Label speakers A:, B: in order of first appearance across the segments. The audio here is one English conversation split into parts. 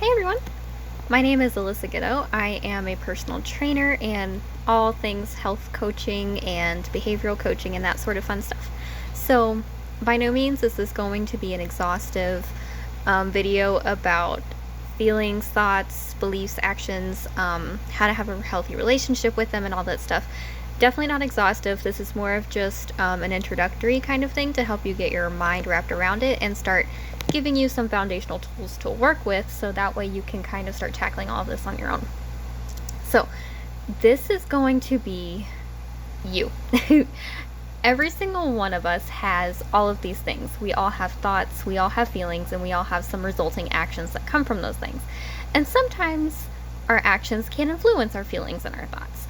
A: Hey everyone, my name is Alyssa Goodeaux. I am a personal trainer and all things health coaching and behavioral coaching and that sort of fun stuff. So by no means is this going to be an exhaustive video about feelings, thoughts, beliefs, actions, how to have a healthy relationship with them and all that stuff. Definitely not exhaustive. This is more of just an introductory kind of thing to help you get your mind wrapped around it and start giving you some foundational tools to work with, so that way you can kind of start tackling all of this on your own. So this is going to be you. Every single one of us has all of these things. We all have thoughts, we all have feelings, and we all have some resulting actions that come from those things. And sometimes our actions can influence our feelings and our thoughts.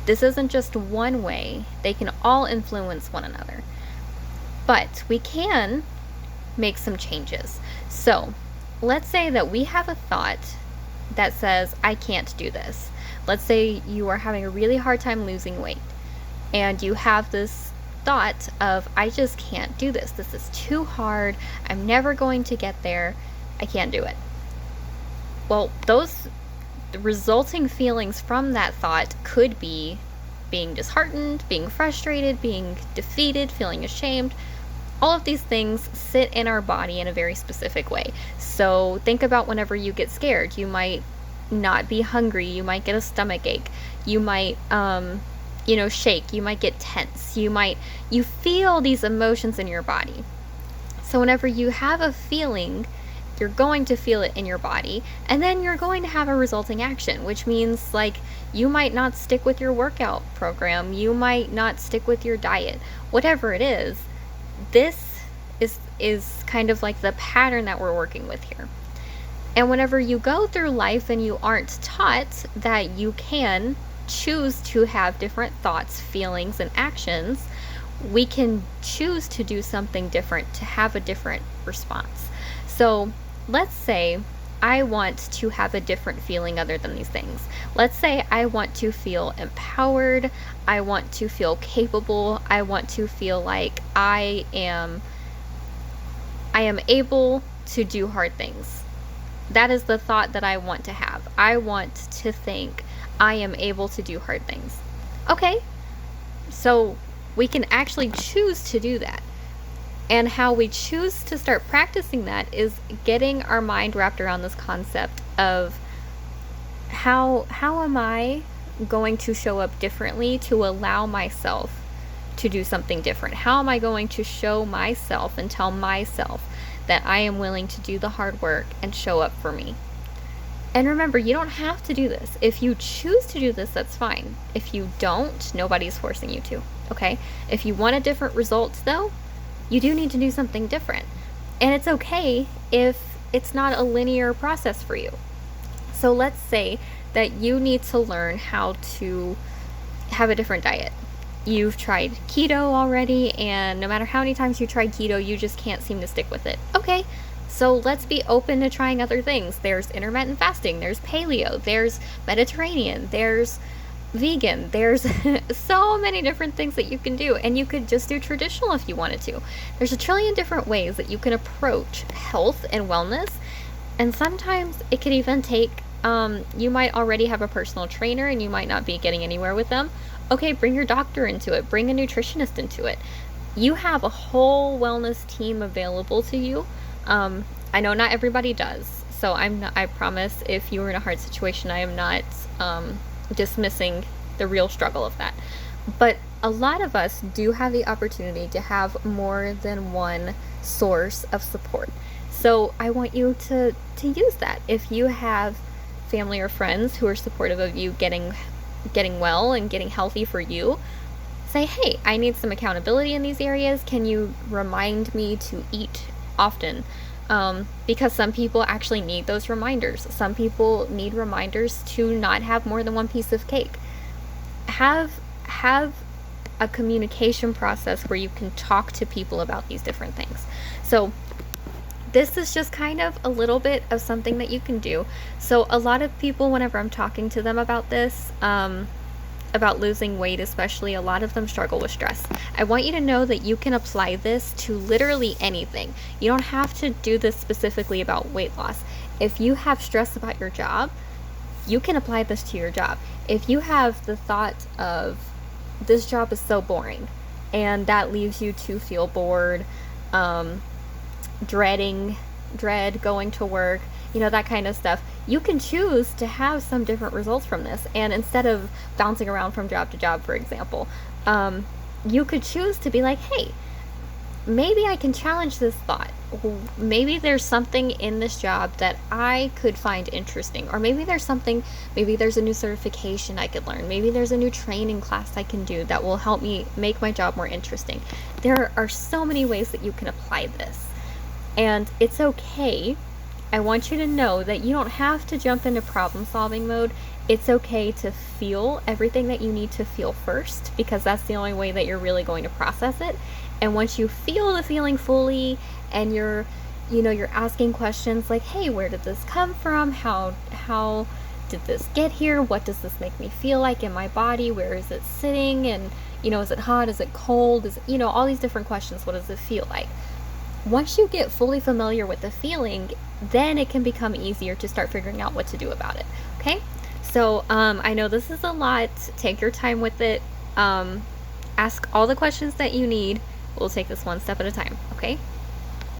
A: This isn't just one way, they can all influence one another. But we can make some changes. So let's say that we have a thought that says, I can't do this. Let's say you are having a really hard time losing weight and you have this thought of, I just can't do this. This is too hard. I'm never going to get there. I can't do it. Well, those resulting feelings from that thought could be being disheartened, being frustrated, being defeated, feeling ashamed. All of these things sit in our body in a very specific way. So think about whenever you get scared. You might not be hungry. You might get a stomach ache. You might, shake. You might get tense. You feel these emotions in your body. So whenever you have a feeling, you're going to feel it in your body, and then you're going to have a resulting action, which means like you might not stick with your workout program. You might not stick with your diet, whatever it is. This is kind of like the pattern that we're working with here. And whenever you go through life and you aren't taught that you can choose to have different thoughts, feelings, and actions, we can choose to do something different to have a different response. So let's say I want to have a different feeling other than these things. Let's say I want to feel empowered. I want to feel capable. I want to feel like I am able to do hard things. That is the thought that I want to have. I want to think I am able to do hard things. Okay, so we can actually choose to do that. And how we choose to start practicing that is getting our mind wrapped around this concept of how am I going to show up differently to allow myself to do something different? How am I going to show myself and tell myself that I am willing to do the hard work and show up for me? And remember, you don't have to do this. If you choose to do this, that's fine. If you don't, nobody's forcing you to, okay? If you want a different result, though, you do need to do something different. And it's okay if it's not a linear process for you. So let's say that you need to learn how to have a different diet. You've tried keto already, and no matter how many times you tried keto, you just can't seem to stick with it. Okay, so let's be open to trying other things. There's intermittent fasting, there's paleo, there's Mediterranean, there's vegan, there's so many different things that you can do, and you could just do traditional if you wanted to. There's a trillion different ways that you can approach health and wellness, and sometimes it could even take you might already have a personal trainer and you might not be getting anywhere with them. Okay, bring your doctor into it, bring a nutritionist into it. You have a whole wellness team available to you. I know not everybody does, so I promise, if you were in a hard situation, I am not dismissing the real struggle of that. But a lot of us do have the opportunity to have more than one source of support. So I want you to use that. If you have family or friends who are supportive of you getting well and getting healthy for you, say, hey, I need some accountability in these areas. Can you remind me to eat often? Because some people actually need those reminders. Some people need reminders to not have more than one piece of cake. Have a communication process where you can talk to people about these different things. So this is just kind of a little bit of something that you can do. So a lot of people, whenever I'm talking to them about this, about losing weight especially, a lot of them struggle with stress. I want you to know that you can apply this to literally anything. You don't have to do this specifically about weight loss. If you have stress about your job, you can apply this to your job. If you have the thought of this job is so boring and that leaves you to feel bored, um, dread going to work, that kind of stuff, you can choose to have some different results from this. And instead of bouncing around from job to job, for example, you could choose to be like, hey, maybe I can challenge this thought. Maybe there's something in this job that I could find interesting. Or maybe there's a new certification I could learn. Maybe there's a new training class I can do that will help me make my job more interesting. There are so many ways that you can apply this. And it's okay. I want you to know that you don't have to jump into problem solving mode. It's okay to feel everything that you need to feel first, because that's the only way that you're really going to process it. And once you feel the feeling fully and you're asking questions like, hey, where did this come from? How did this get here? What does this make me feel like in my body? Where is it sitting? And, is it hot? Is it cold? Is it, all these different questions. What does it feel like? Once you get fully familiar with the feeling, then it can become easier to start figuring out what to do about it. Okay? So I know this is a lot. Take your time with it. Ask all the questions that you need. We'll take this one step at a time. Okay?